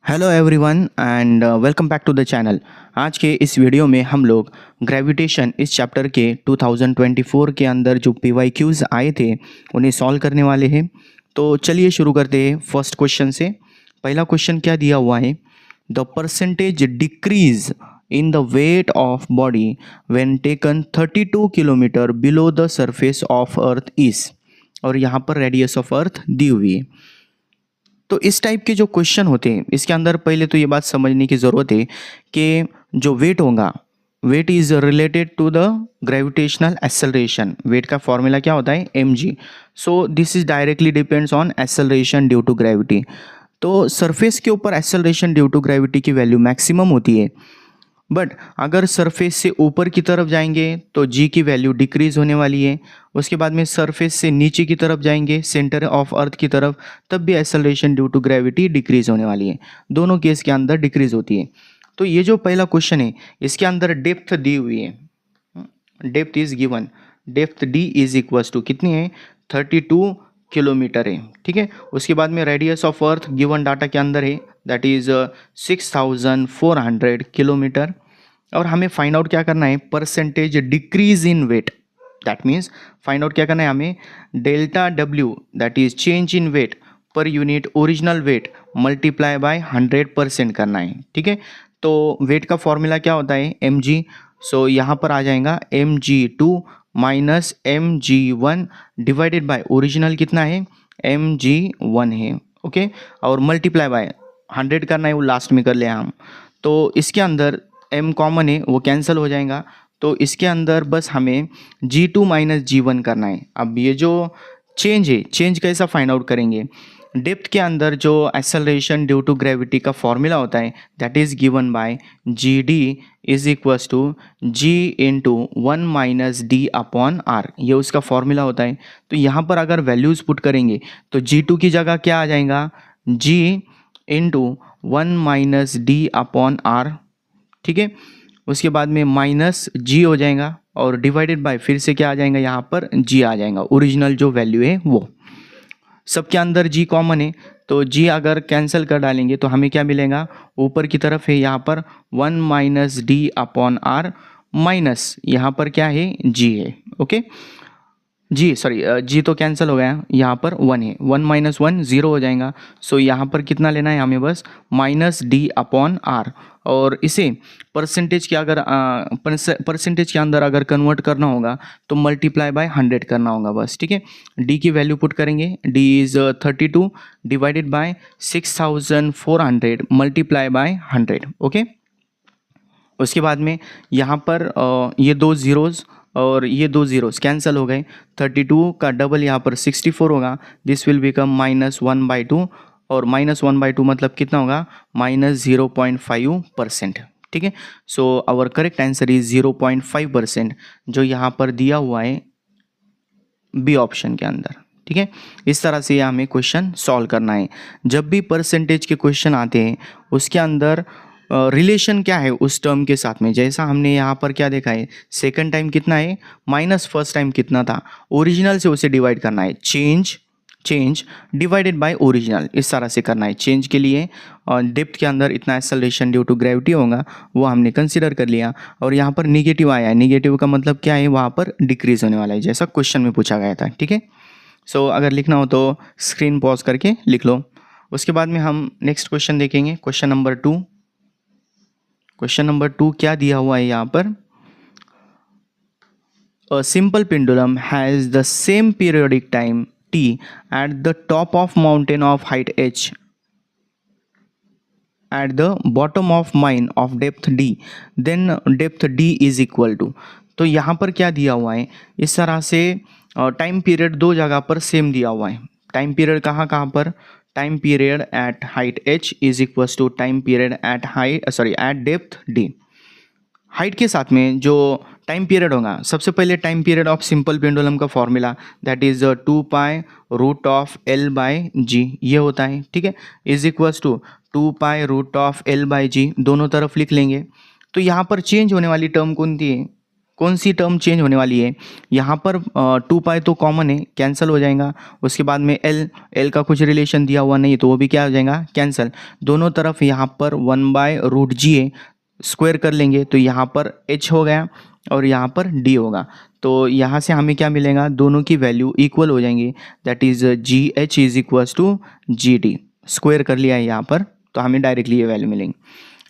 Hello everyone and welcome back to the channel. आज के इस वीडियो में हम लोग ग्रेविटेशन इस चैप्टर के 2024 के अंदर जो PYQs आए थे उन्हें सॉल्व करने वाले हैं। तो चलिए शुरू करते हैं फर्स्ट क्वेश्चन से। पहला क्वेश्चन क्या दिया हुआ है, the percentage decrease in the weight of body when taken 32 kilometre below the surface of earth is, और यहाँ पर रेडियस ऑफ अर्थ दी हुई है। तो इस टाइप के जो क्वेश्चन होते हैं इसके अंदर पहले तो ये बात समझने की ज़रूरत है कि जो वेट होगा, weight is related to the gravitational acceleration. Weight का फॉर्मूला क्या होता है, mg। So this is directly depends on acceleration due to gravity. तो सरफेस के ऊपर एक्सेलरेशन ड्यू टू ग्रेविटी की वैल्यू मैक्सिमम होती है, बट अगर सरफेस से ऊपर की तरफ जाएंगे तो जी की वैल्यू डिक्रीज होने वाली है। उसके बाद में सरफेस से नीचे की तरफ जाएंगे, सेंटर ऑफ अर्थ की तरफ, तब भी acceleration due to gravity decrease होने वाली है। दोनों केस के अंदर डिक्रीज होती है। तो ये जो पहला क्वेश्चन है इसके अंदर डेप्थ दी हुई है, depth is given, depth D is equal to कितनी है, 32 किलोमीटर है। ठीक है, उसके बाद में radius of earth given data के अंदर है, दैट इज 6400 किलोमीटर। और हमें फाइंड आउट क्या करना है, percentage decrease in weight. That means find out क्या करना है हमें, delta W that is change in weight per unit original weight multiply by 100% करना है। ठीक है, तो वेट का फॉर्मूला क्या होता है, mg। सो यहाँ पर आ जाएगा mg2 minus mg1 divided by original कितना है, mg1 है। ओके, और मल्टीप्लाई बाय 100 करना है, वो लास्ट में कर ले हम। तो इसके अंदर m कॉमन है, वो कैंसिल हो जाएगा। तो इसके अंदर बस हमें g2 माइनस g1 करना है। अब ये जो चेंज है, चेंज कैसा फाइंड आउट करेंगे, डेप्थ के अंदर जो एक्सेलरेशन ड्यू टू ग्रेविटी का फॉर्मूला होता है that is given by g d is equals to g into 1 minus d upon r, ये उसका फॉर्मूला होता है। तो यहाँ पर अगर वैल्यूज़ पुट करेंगे तो g2 की जगह क्या आ जाएगा, g into 1 minus d upon r. ठीक है, उसके बाद में माइनस जी हो जाएगा और डिवाइडेड बाय फिर से क्या आ जाएगा, यहाँ पर जी आ जाएगा, ओरिजिनल जो वैल्यू है वो। सबके अंदर जी कॉमन है, तो जी अगर कैंसिल कर डालेंगे तो हमें क्या मिलेगा, ऊपर की तरफ है यहाँ पर 1 minus d upon r, minus यहाँ पर क्या है, जी है। ओके, जी सॉरी, जी तो कैंसिल हो गया, यहाँ पर 1 है, 1 माइनस 1 0 हो जाएगा। सो यहाँ पर कितना लेना है हमें, बस माइनस डी अपॉन आर। और इसे परसेंटेज के अगर परसेंटेज के अंदर अगर कन्वर्ट करना होगा तो मल्टीप्लाई बाय 100 करना होगा बस। ठीक है, डी की वैल्यू पुट करेंगे, D is 32 divided by 6400 multiply by 100। Okay, उसके बाद में यहाँ पर ये दो ज़ीरोज़ और ये दो ज़ीरोज़ कैंसिल हो गए, 32 का डबल यहाँ पर 64 होगा, दिस विल बिकम -1/2, और -1/2 मतलब कितना होगा, -0.5%। ठीक है, so our correct answer is 0.5%, जो यहाँ पर दिया हुआ है बी ऑप्शन के अंदर। ठीक है, इस तरह से हमें क्वेश्चन सॉल्व करना है। जब भी परसेंटेज के क्वेश्चन आते हैं उसके अंदर रिलेशन क्या है उस टर्म के साथ में, जैसा हमने यहाँ पर क्या देखा है, सेकंड टाइम कितना है माइनस फर्स्ट टाइम कितना था, ओरिजिनल से उसे डिवाइड करना है, चेंज डिवाइडेड बाय ओरिजिनल, इस तरह से करना है। चेंज के लिए डेप्थ के अंदर इतना एक्सेलरेशन ड्यू टू ग्रेविटी होगा, वो हमने कंसिडर कर लिया। और यहाँ पर निगेटिव आया है, निगेटिव का मतलब क्या है, वहाँ पर डिक्रीज होने वाला है, जैसा क्वेश्चन में पूछा गया था। ठीक है, सो अगर लिखना हो तो स्क्रीन पॉज करके लिख लो। उसके बाद में हम नेक्स्ट क्वेश्चन देखेंगे, क्वेश्चन नंबर 2। क्वेश्चन नंबर 2 क्या दिया हुआ है यहाँ पर, a simple pendulum has the same periodic time t at the top of mountain of height h at the bottom of mine of depth d, then depth d is equal to। तो यहाँ पर क्या दिया हुआ है, इस तरह से टाइम पीरियड दो जगह पर सेम दिया हुआ है। टाइम पीरियड कहाँ कहाँ पर, time period at height h is equals to time period at at depth d। Height के साथ में जो टाइम पीरियड होगा, सबसे पहले time period of simple pendulum का फॉर्मूला दैट इज 2π√L/g, ये होता है। ठीक है, इज इक्वल्स टू 2π√L/g, दोनों तरफ लिख लेंगे। तो यहाँ पर चेंज होने वाली टर्म कौन सी है, कौन सी टर्म चेंज होने वाली है, यहाँ पर 2 पाई तो कॉमन है, कैंसिल हो जाएगा। उसके बाद में एल का कुछ रिलेशन दिया हुआ नहीं तो वो भी क्या हो जाएगा, कैंसिल। दोनों तरफ यहाँ पर 1/√g है, स्क्वायर कर लेंगे तो यहाँ पर h हो गया और यहाँ पर d होगा। तो यहाँ से हमें क्या मिलेगा, दोनों की वैल्यू इक्वल हो जाएंगी, that is GH is equals to GD। Square कर लिया है यहाँ पर तो हमें डायरेक्टली ये वैल्यू मिलेंगी।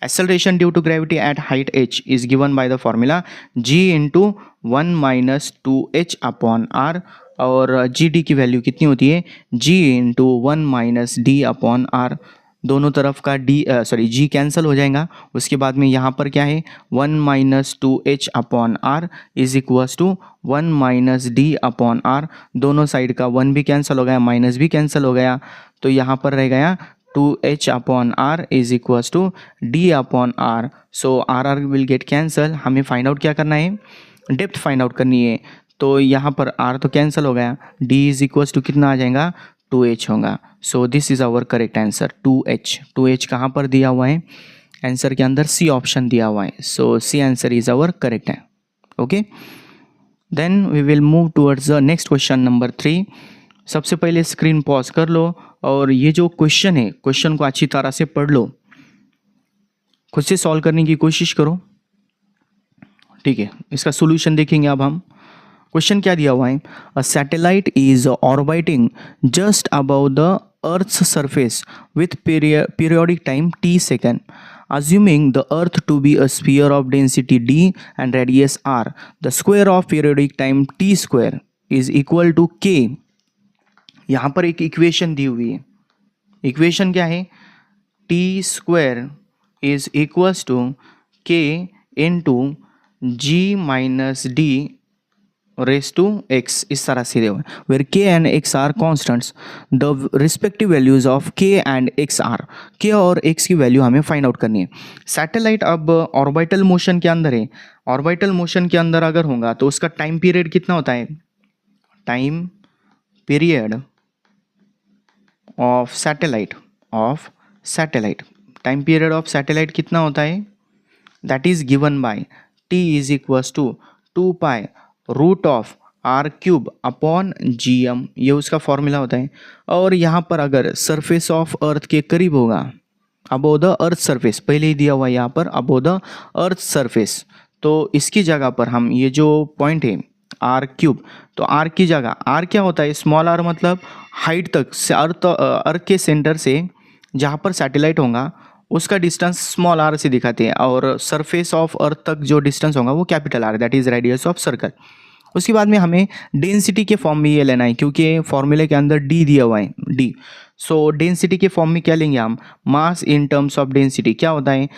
Acceleration due to gravity at height h is given by the formula g into 1 - 2h upon r, और gd की वैल्यू कितनी होती है, g into 1 - d upon r। दोनों तरफ का g कैंसिल हो जाएगा। उसके बाद में यहाँ पर क्या है, 1 - 2h upon r is equals to 1 - d upon r। दोनों साइड का 1 भी कैंसिल हो गया, माइनस भी कैंसिल हो गया, तो यहाँ पर रह गया 2h upon r is equals to d upon r। so r will get cancel। हमें फाइंड आउट क्या करना है, डेप्थ फाइंड आउट करनी है। तो यहाँ पर r तो कैंसिल हो गया, d इज इक्वल्स टू कितना आ जाएगा, 2h होगा। So this is our correct answer, 2h। 2h कहाँ पर दिया हुआ है, आंसर के अंदर सी ऑप्शन दिया हुआ है। So C answer is our correct है। Okay, then we will move towards the next question number 3। सबसे पहले स्क्रीन पॉज कर लो और ये जो क्वेश्चन है, क्वेश्चन को अच्छी तरह से पढ़ लो, खुद से सॉल्व करने की कोशिश करो, ठीक है। इसका सॉल्यूशन देखेंगे अब हम। क्वेश्चन क्या दिया हुआ है, a satellite is orbiting just above the earth's surface with periodic time t second, assuming the earth to be a sphere of density d and radius r, the square of periodic time t square is equal to k। यहाँ पर एक equation दी हुई है, equation क्या है, T square is equals to के into G minus D raise to x, इस तरह से देगा, where K and X are constants, the respective values of K and X are. K और एक्स की वैल्यू हमें फाइंड आउट करनी है। सैटेलाइट अब ऑर्बिटल मोशन के अंदर है, ऑर्बिटल मोशन के अंदर अगर होगा तो उसका टाइम पीरियड कितना होता है, time period of satellite time period of satellite कितना होता है, that is given by t is equals to 2π√r³ upon gm, ये उसका फॉर्मूला होता है। और यहाँ पर अगर सरफेस ऑफ अर्थ के करीब होगा, अबोव द अर्थ सरफेस, पहले ही दिया हुआ है यहाँ पर अबोव द अर्थ सरफेस, तो इसकी जगह पर हम ये जो पॉइंट है r³, तो r की जगह r क्या होता है, स्मॉल r मतलब हाइट तक से अर्थ के सेंटर से जहाँ पर सैटेलाइट होगा उसका डिस्टेंस स्मॉल r से दिखाते हैं, और सरफेस ऑफ अर्थ तक जो डिस्टेंस होगा वो capital R, that is radius of circle. उसके बाद में हमें डेंसिटी के फॉर्म में ये लेना है, क्योंकि फॉर्मूले के अंदर d दिया हुआ है, d। सो डेंसिटी के फॉर्म में क्या लेंगे हम, mass in terms of density. क्या होता है,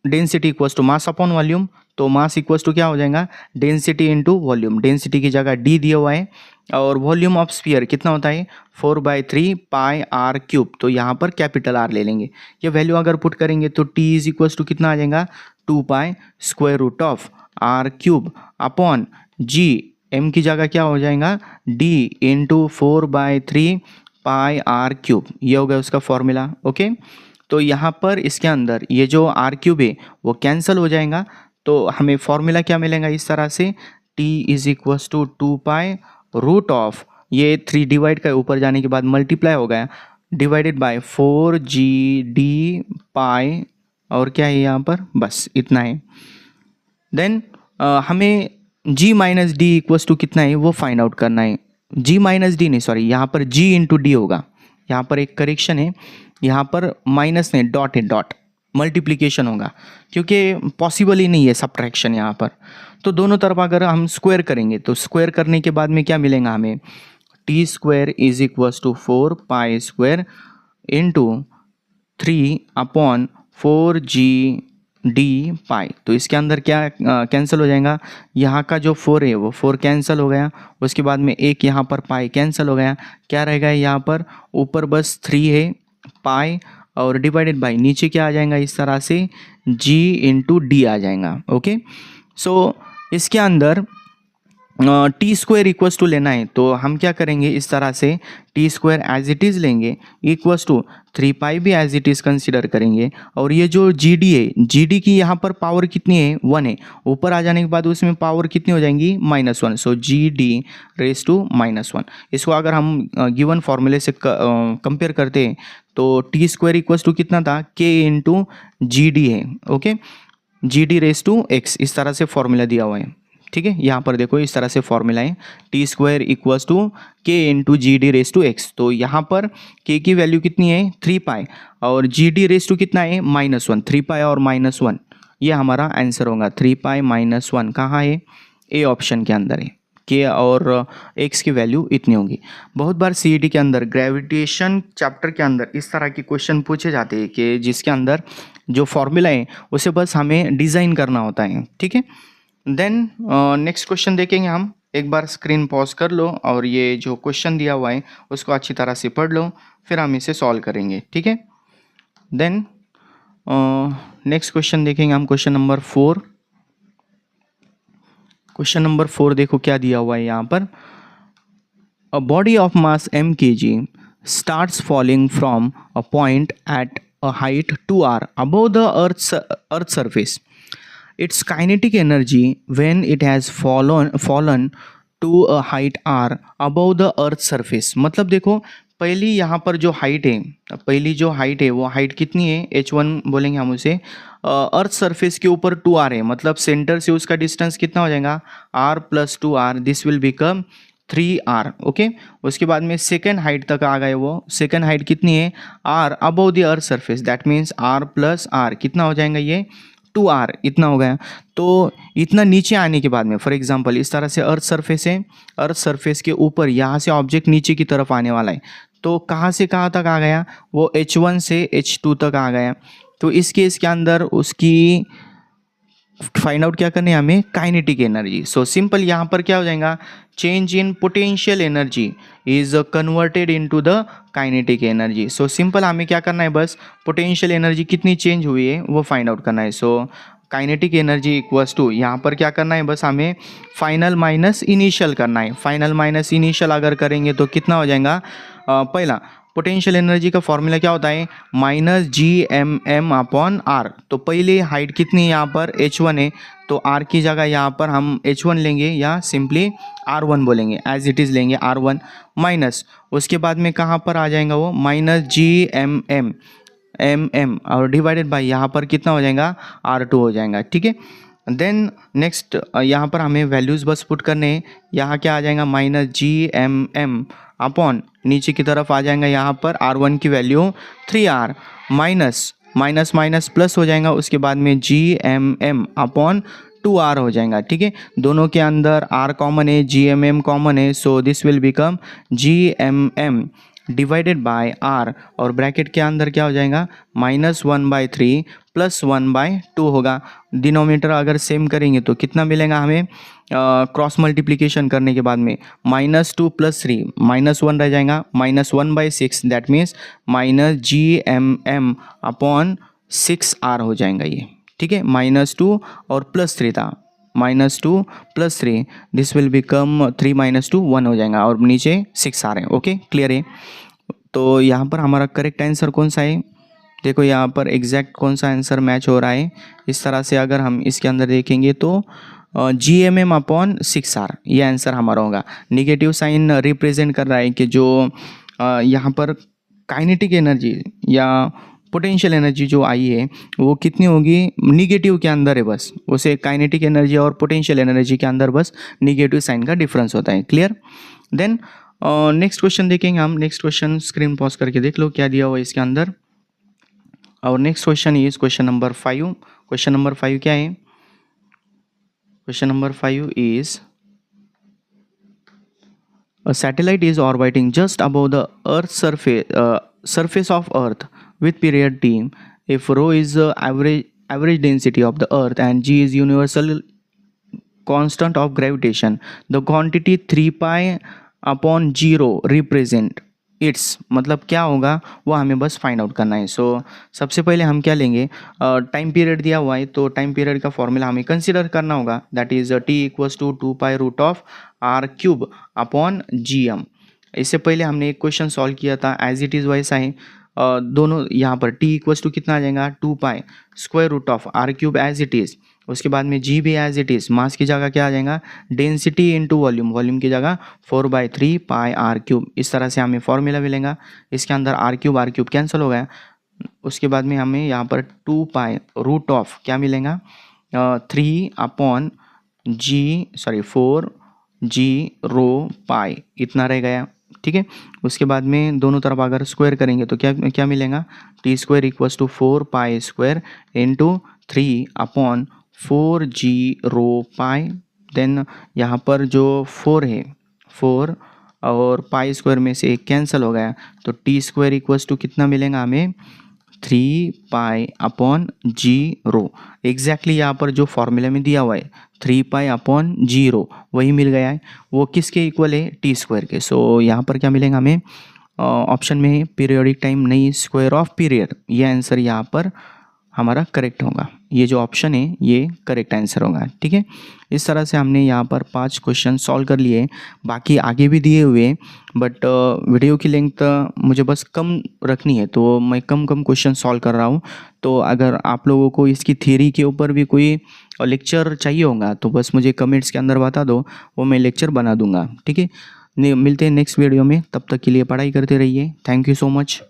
density equals to mass upon volume, तो मास इक्वल्स टू क्या हो जाएगा, डेंसिटी इनटू वॉल्यूम। डेंसिटी की जगह d दिया हुआ है, और वॉल्यूम ऑफ स्फीयर कितना होता है, 4/3πr³, तो यहाँ पर कैपिटल R ले लेंगे। ये वैल्यू अगर पुट करेंगे तो t इज इक्वल्स टू कितना आ जाएगा, 2π√r³ अपॉन g, m की जगह क्या हो जाएगा, d इंटू 4/3πr³, ये हो गया उसका फॉर्मूला। ओके, तो यहाँ पर इसके अंदर ये जो r³ है वो कैंसिल हो जाएगा, तो हमें फॉर्मूला क्या मिलेगा इस तरह से, t इज इक्वल्स टू 2π√, ये 3 डिवाइड का ऊपर जाने के बाद मल्टीप्लाई हो गया, डिवाइडेड बाय 4gd पाई, और क्या है यहाँ पर, बस इतना है। देन हमें g minus d equals to कितना है वो फाइंड आउट करना है। g माइनस डी नहीं, सॉरी, यहाँ पर g इंटू डी होगा, यहाँ पर एक करेक्शन है, यहाँ पर माइनस नहीं, डॉट है, डॉट मल्टीप्लिकेशन होगा, क्योंकि पॉसिबल ही नहीं है सब्ट्रैक्शन यहाँ पर। तो दोनों तरफ अगर हम स्क्वायर करेंगे तो स्क्वायर करने के बाद में क्या मिलेगा हमें, T square is equals to 4π² into 3 upon 4gd pi. तो इसके अंदर क्या कैंसिल हो जाएगा, यहाँ का जो 4 है वो 4 कैंसिल हो गया, उसके बाद में एक यहाँ पर पाई कैंसिल हो गया, क्या रहेगा यहाँ पर, ऊपर बस 3 है पाई, और डिवाइडेड बाई नीचे क्या आ जाएगा इस तरह से, g इंटू डी आ जाएगा। ओके, सो इसके अंदर टी स्क्वायर इक्वल्स टू लेना है तो हम क्या करेंगे, इस तरह से t square as it is लेंगे इक्वल्स टू 3 पाई भी एज इट इज़ कंसिडर करेंगे। और ये जो जी डी है, जी डी की यहाँ पर पावर कितनी है, 1 है। ऊपर आ जाने के बाद उसमें पावर कितनी हो जाएंगी, -1। सो जी डी रेस टू -1। इसको अगर हम गिवन फॉर्मूले से कंपेयर करते हैं तो टी स्क्वायर इक्वल्स टू कितना था, के इंटू जी डी है। Okay, g d raise to x, इस तरह से फॉर्मूला दिया हुआ है। ठीक है, यहाँ पर देखो इस तरह से फॉर्मूला है, टी स्क्वायर इक्वल्स टू के into g d raise to x. तो यहाँ पर के की वैल्यू कितनी है, 3 पाई, और जी डी रेस टू कितना है, -1। 3 पाई और -1, ये हमारा आंसर होगा। 3 पाई -1 कहाँ है, ए ऑप्शन के अंदर है। के और एक्स की वैल्यू इतनी होगी। बहुत बार सीईटी के अंदर ग्रेविटेशन चैप्टर के अंदर इस तरह के क्वेश्चन पूछे जाते हैं कि जिसके अंदर जो फॉर्मूला है उसे बस हमें डिज़ाइन करना होता है। ठीक है, देन नेक्स्ट क्वेश्चन देखेंगे हम। एक बार स्क्रीन पॉज कर लो और ये जो क्वेश्चन दिया हुआ है उसको अच्छी तरह से पढ़ लो, फिर हम इसे सॉल्व करेंगे। ठीक है, देन नेक्स्ट क्वेश्चन देखेंगे हम, क्वेश्चन नंबर 4। क्वेश्चन नंबर 4 देखो क्या दिया हुआ है यहाँ पर। A body of mass m kg starts falling from a point at a height 2r above the earth's surface. Its kinetic energy when it has fallen to a height r above the earth's surface. मतलब देखो पहली यहाँ पर जो height है, पहली जो height है वो हाइट कितनी है, h1 बोलेंगे हम उसे। अर्थ सरफेस के ऊपर 2r है, मतलब सेंटर से उसका डिस्टेंस कितना हो जाएगा, r + 2r, this will become 3r। Okay, उसके बाद में सेकेंड हाइट तक आ गए वो। सेकेंड हाइट कितनी है, r above the earth surface, that means r + r कितना हो जाएगा, ये 2r इतना हो गया। तो इतना नीचे आने के बाद में, फॉर एग्जांपल इस तरह से अर्थ सरफेस है, अर्थ सरफेस के ऊपर यहाँ से ऑब्जेक्ट नीचे की तरफ आने वाला है, तो कहाँ से कहाँ तक आ गया, वो h1 से h2 तक आ गया। तो इस केस के अंदर उसकी फाइंड आउट क्या करनी है हमें, काइनेटिक एनर्जी। सो सिंपल यहाँ पर क्या हो जाएगा, change in potential energy is converted into the kinetic energy. So simple हमें क्या करना है, बस पोटेंशियल एनर्जी कितनी चेंज हुई है वो फाइंड आउट करना है। So kinetic energy equals to, यहाँ पर क्या करना है, बस हमें फाइनल माइनस इनिशियल करना है। फाइनल माइनस इनिशियल अगर करेंगे तो कितना हो जाएगा, पहला पोटेंशियल एनर्जी का फॉर्मूला क्या होता है, -gmm/r। तो पहले हाइट कितनी है यहाँ पर, h1 है, तो r की जगह यहाँ पर हम h1 लेंगे या सिंपली r1 बोलेंगे, एज इट इज़ लेंगे r1 माइनस, उसके बाद में कहाँ पर आ जाएगा वो, -gmm और डिवाइडेड बाय यहाँ पर कितना हो जाएगा, r2 हो जाएगा। ठीक है, देन नेक्स्ट यहाँ पर हमें वैल्यूज़ बस पुट करने हैं। यहाँ क्या आ जाएगा, -gmm अपॉन नीचे की तरफ आ जाएगा यहाँ पर r1 की value 3r minus minus minus plus हो जाएगा, उसके बाद में gmm अपॉन 2r हो जाएगा। ठीक है, दोनों के अंदर r कॉमन है, gmm कॉमन है, so this will become gmm divided by r, और ब्रैकेट के अंदर क्या हो जाएगा, -1/3 + 1/2 होगा। डिनोमिनेटर अगर सेम करेंगे तो कितना मिलेगा हमें, क्रॉस मल्टीप्लिकेशन करने के बाद में -2 + 3 -1 रह जाएगा, -1/6, that means -gmm upon 6r हो जाएगा ये। ठीक है, -2 और +3 था, -2 + 3, दिस विल बिकम 3 - 2 1 हो जाएगा, और नीचे 6 आ रहे हैं। ओके, क्लियर है। तो यहाँ पर हमारा करेक्ट आंसर कौन सा है, देखो यहाँ पर एग्जैक्ट कौन सा आंसर मैच हो रहा है। इस तरह से अगर हम इसके अंदर देखेंगे तो gmm अपॉन 6r ये आंसर हमारा होगा। निगेटिव साइन रिप्रेजेंट कर रहा है कि जो यहाँ पर काइनेटिक एनर्जी या पोटेंशियल एनर्जी जो आई है वो कितनी होगी, निगेटिव के अंदर है, बस उसे काइनेटिक एनर्जी और पोटेंशियल एनर्जी के अंदर बस निगेटिव साइन का डिफरेंस होता है। क्लियर, देन नेक्स्ट क्वेश्चन देखेंगे हम। नेक्स्ट क्वेश्चन स्क्रीन पॉज करके देख लो क्या दिया हुआ है इसके अंदर। और next question is question number 5। Question number 5 क्या है, question number 5 is a satellite is orbiting just above the earth's surface of earth with period t if rho is the average density of the earth and g is universal constant of gravitation, the quantity 3 pi upon 0 represent it's मतलब क्या होगा वो हमें बस find out करना है। सो सबसे पहले हम क्या लेंगे, टाइम पीरियड दिया हुआ है तो टाइम पीरियड का फॉर्मूला हमें कंसिडर करना होगा, that is t equals to 2π√r³ upon gm। इससे पहले हमने एक क्वेश्चन सॉल्व किया था, एज इट इज़ वैसा ही दोनों यहाँ पर t इक्वल्स टू कितना आ जाएगा 2π√r³ एज इट इज़, उसके बाद में g भी एज इट इज़, मास की जगह क्या आ जाएगा डेंसिटी इंटू वॉल्यूम, वॉल्यूम की जगह 4/3πr³। इस तरह से हमें फॉर्मूला मिलेगा, इसके अंदर r³ कैंसिल हो गया। उसके बाद में हमें यहाँ पर 2π√ क्या मिलेगा 4g इतना रह गया, ठीक है। उसके बाद में दोनों तरफ अगर स्क्वायर करेंगे तो क्या क्या मिलेगा, t² equals to 4π² into 3/4g⁻π। Then यहाँ पर जो 4 है 4 और π² में से एक कैंसिल हो गया, तो t² इक्वल्स टू कितना मिलेगा हमें 3π/g⁻। एग्जैक्टली यहाँ पर जो फॉर्मूला में दिया हुआ है 3π/g⁻, वही मिल गया है। वो किसके इक्वल है t² के। सो यहाँ पर क्या मिलेगा हमें, ऑप्शन में पीरियोडिक टाइम नहीं, स्क्वायर ऑफ पीरियड, ये आंसर यहाँ पर हमारा करेक्ट होगा। ये जो ऑप्शन है ये करेक्ट आंसर होगा, ठीक है। इस तरह से हमने यहाँ पर 5 क्वेश्चन सॉल्व कर लिए, बाकी आगे भी दिए हुए, बट वीडियो की लेंथ मुझे बस कम रखनी है तो मैं कम क्वेश्चन सॉल्व कर रहा हूँ। तो अगर आप लोगों को इसकी थियरी के ऊपर भी कोई लेक्चर चाहिए होगा तो बस मुझे कमेंट्स के अंदर बता दो, वो मैं लेक्चर बना दूंगा, ठीक है। मिलते हैं नेक्स्ट वीडियो में, तब तक के लिए पढ़ाई करते रहिए। Thank you so much.